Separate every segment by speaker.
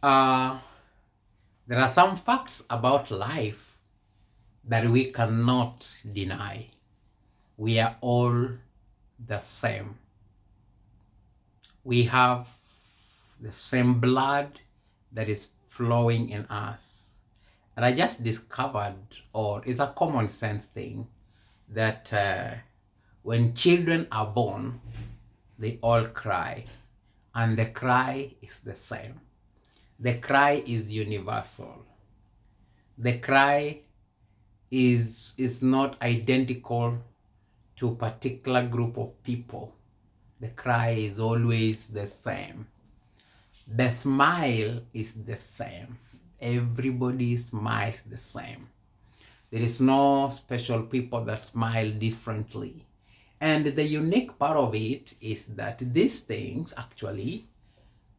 Speaker 1: Uh, there are some facts about life that we cannot deny. We are all the same. We have the same blood that is flowing in us. And I just discovered, or it's a common sense thing, that when children are born, they all cry. And the cry is the same. The cry is universal. The cry is not identical to a particular group of people. The cry is always the same. The smile is the same. Everybody smiles the same. There is no special people that smile differently. And the unique part of it is that these things actually,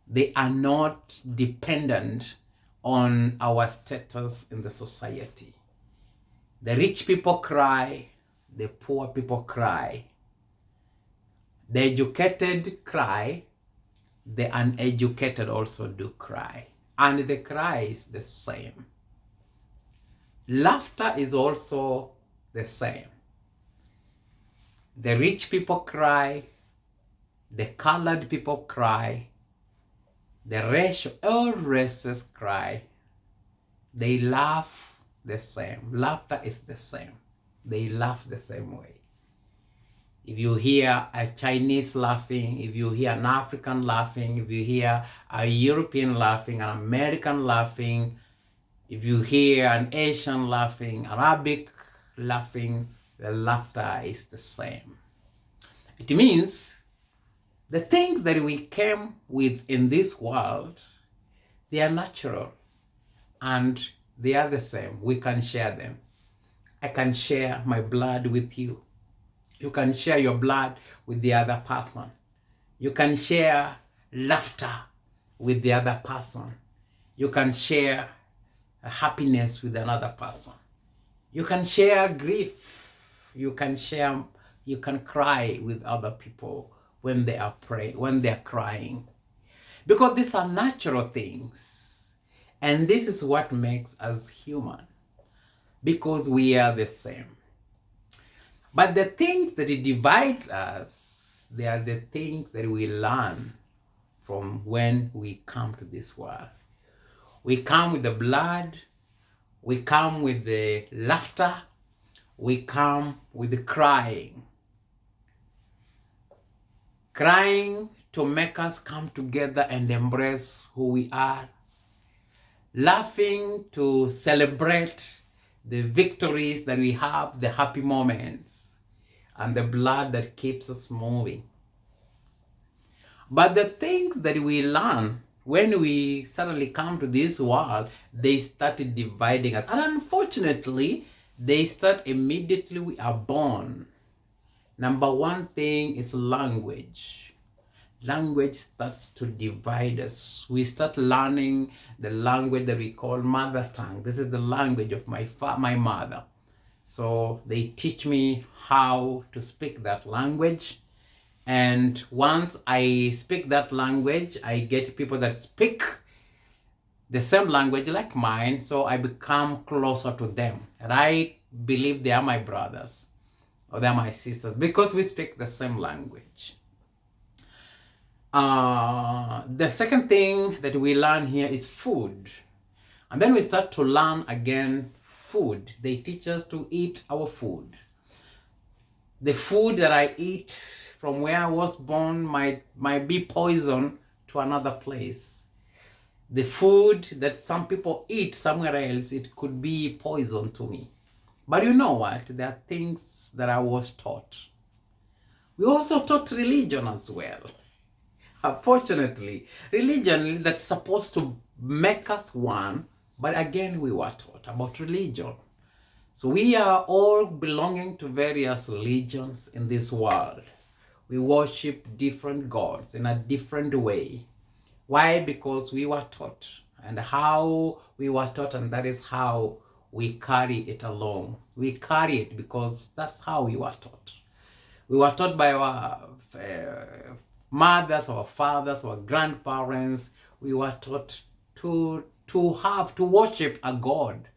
Speaker 1: they are not dependent on our status in the society. The rich people cry, the poor people cry. The educated cry, the uneducated also do cry. And the cry is the same. Laughter is also the same. The rich people cry, the colored people cry, all races cry. They laugh the same. Laughter is the same. They laugh the same way. If you hear a Chinese laughing, if you hear an African laughing, if you hear a European laughing, an American laughing, if you hear an Asian laughing, Arabic laughing, the laughter is the same. It means the things that we came with in this world, they are natural and they are the same. We can share them. I can share my blood with you. You can share your blood with the other person. You can share laughter with the other person. You can share happiness with another person. You can share grief. You can cry with other people when they are crying. Because these are natural things. And this is what makes us human. Because we are the same. But the things that it divides us, they are the things that we learn from when we come to this world. We come with the blood, we come with the laughter, we come with the crying. Crying to make us come together and embrace who we are. Laughing to celebrate the victories that we have, the happy moments, and the blood that keeps us moving. But the things that we learn when we suddenly come to this world, they started dividing us. And unfortunately, they start immediately we are born. Number one thing is language. Language starts to divide us. We start learning the language that we call mother tongue. This is the language of my mother. So they teach me how to speak that language. And once I speak that language, I get people that speak the same language like mine. So I become closer to them. And I believe they are my brothers or they are my sisters because we speak the same language. The second thing that we learn here is food. And then we start to learn again food. They teach us to eat our food. The food that I eat from where I was born might be poison to another place. The food that some people eat somewhere else, it could be poison to me. But you know what? There are things that I was taught. We also taught religion as well. Unfortunately, religion that's supposed to make us one, but again, we were taught about religion. So we are all belonging to various religions in this world. We worship different gods in a different way. Why? Because we were taught, and how we were taught, and that is how we carry it along. We carry it because that's how we were taught. We were taught by our mothers, our fathers, our grandparents. We were taught to worship a God,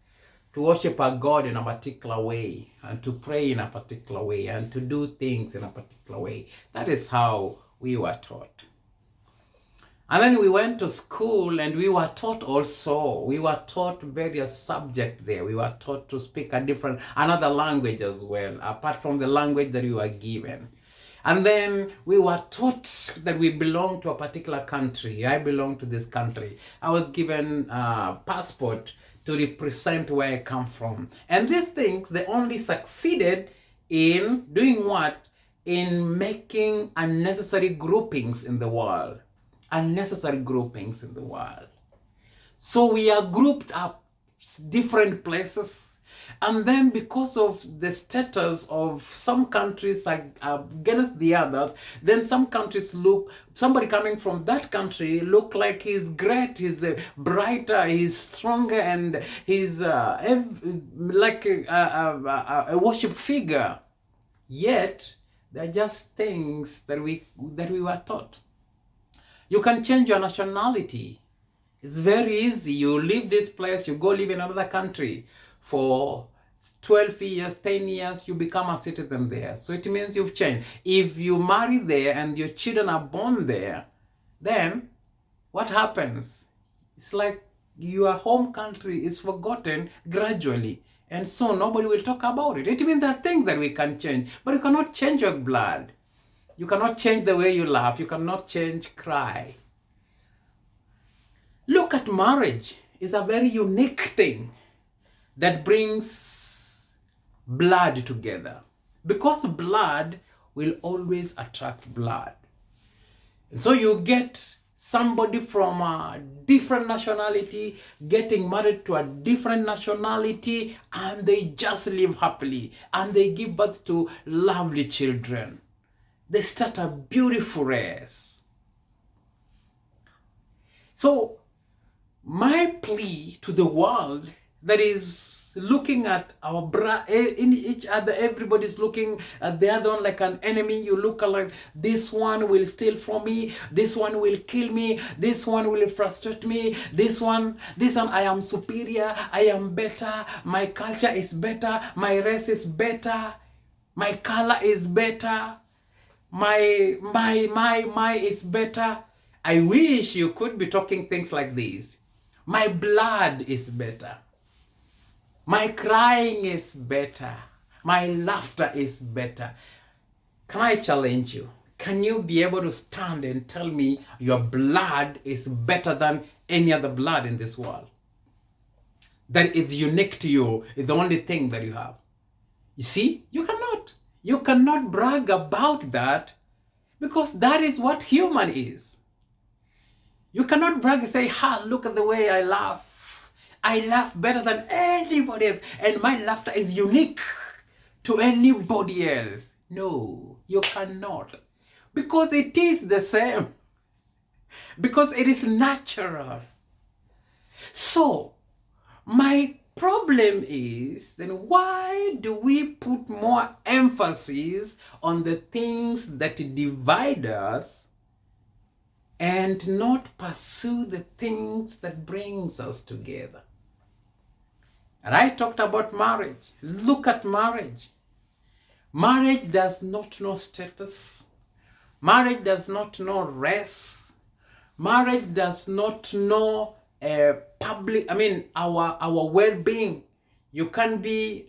Speaker 1: to worship a God in a particular way, and to pray in a particular way, and to do things in a particular way. That is how we were taught. And then we went to school and we were taught also, we were taught various subjects there. We were taught to speak another language as well, apart from the language that we were given. And then we were taught that we belong to a particular country. I belong to this country. I was given a passport to represent where I come from. And these things, they only succeeded in doing what? In making unnecessary groupings in the world. Unnecessary groupings in the world. So we are grouped up different places, and then because of the status of some countries against the others, then some countries look, somebody coming from that country look like he's great, he's brighter, he's stronger, and he's like a worship figure. Yet they're just things that we were taught. You can change your nationality. It's very easy. You leave this place, you go live in another country for 12 years, 10 years, you become a citizen there. So it means you've changed. If you marry there and your children are born there, then what happens? It's like your home country is forgotten gradually. And so nobody will talk about it. It means there are things that we can change, but you cannot change your blood. You cannot change the way you laugh. You cannot change cry. Look at marriage. It's a very unique thing that brings blood together. Because blood will always attract blood. And so you get somebody from a different nationality getting married to a different nationality, and they just live happily. And they give birth to lovely children. They start a beautiful race. So my plea to the world that is looking at in each other, everybody's looking at the other one like an enemy. You look like this one will steal from me, this one will kill me, this one will frustrate me, this one I am superior, I am better, my culture is better, my race is better, my color is better, my is better. I wish you could be talking things like these. My blood is better. My crying is better. My laughter is better. Can I challenge you? Can you be able to stand and tell me your blood is better than any other blood in this world? That it's unique to you, it's the only thing that you have. You see, you cannot. You cannot brag about that, because that is what human is. You cannot brag and say, look at the way I laugh. I laugh better than anybody else, and my laughter is unique to anybody else. No, you cannot. Because it is the same. Because it is natural. So, my problem is, then why do we put more emphasis on the things that divide us and not pursue the things that brings us together? And I talked about marriage. Look at marriage. Marriage does not know status. Marriage does not know race. Marriage does not know our well-being. You can be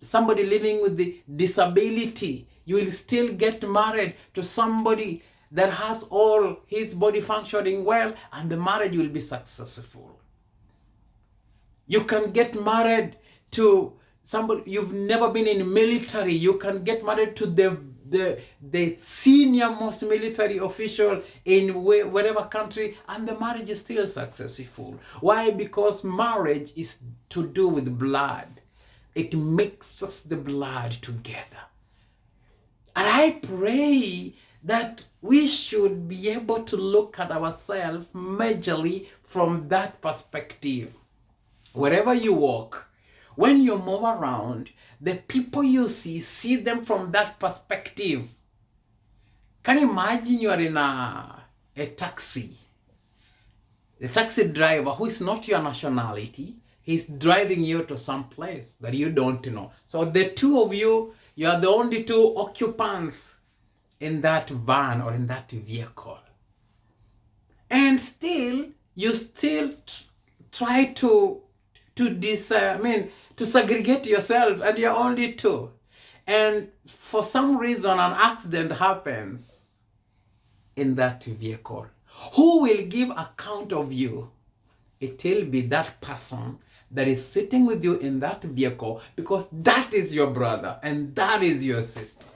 Speaker 1: somebody living with the disability. You will still get married to somebody that has all his body functioning well, and the marriage will be successful. You can get married to somebody, you've never been in the military. You can get married to the senior most military official in whatever country, and the marriage is still successful. Why? Because marriage is to do with blood. It mixes the blood together. And I pray that we should be able to look at ourselves majorly from that perspective. Wherever you walk, when you move around, the people you see them from that perspective. Can you imagine you are in a taxi? The taxi driver who is not your nationality, he's driving you to some place that you don't know. So the two of you, you are the only two occupants in that van or in that vehicle. And still, you still try to segregate yourself, and you're only two. And for some reason, an accident happens in that vehicle. Who will give account of you? It will be that person that is sitting with you in that vehicle, because that is your brother and that is your sister.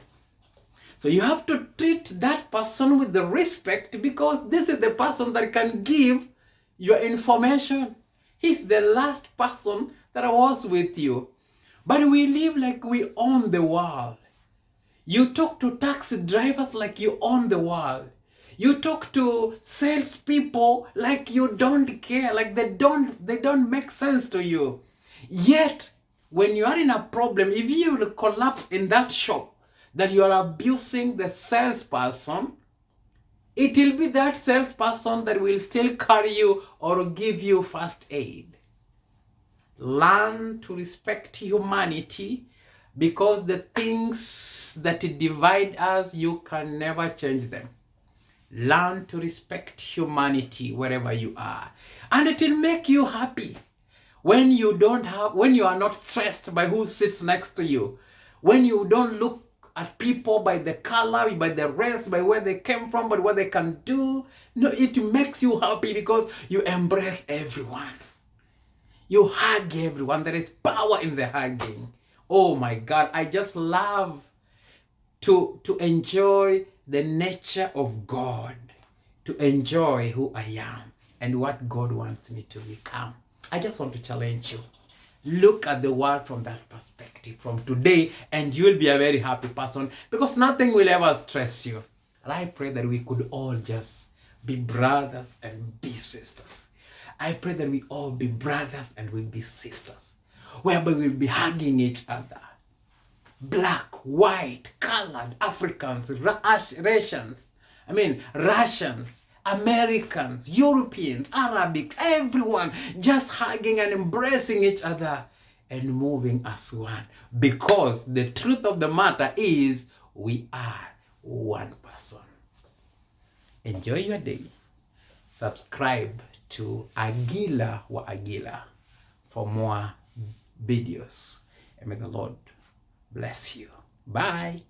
Speaker 1: So you have to treat that person with the respect, because this is the person that can give your information. He's the last person that was with you. But we live like we own the world. You talk to taxi drivers like you own the world. You talk to salespeople like you don't care, like they don't make sense to you. Yet, when you are in a problem, if you collapse in that shop, that you are abusing the salesperson, it will be that salesperson that will still carry you or give you first aid. Learn to respect humanity, because the things that divide us, you can never change them. Learn to respect humanity wherever you are, and it will make you happy when you are not stressed by who sits next to you, when you don't look at people by the color, by the race, by where they came from, but what they can do. No, it makes you happy because you embrace everyone. You hug everyone. There is power in the hugging. Oh my God, I just love to enjoy the nature of God, to enjoy who I am and what God wants me to become. I just want to challenge you. Look at the world from that perspective from today, and you will be a very happy person, because nothing will ever stress you. And I pray that we could all just be brothers and be sisters. I pray that we all be brothers and we be sisters, whereby we'll be hugging each other. Black, white, colored, Africans, Russians, Americans, Europeans, Arabic, everyone just hugging and embracing each other and moving as one. Because the truth of the matter is, we are one person. Enjoy your day. Subscribe to Agilah wa Agilah for more videos. And may the Lord bless you. Bye.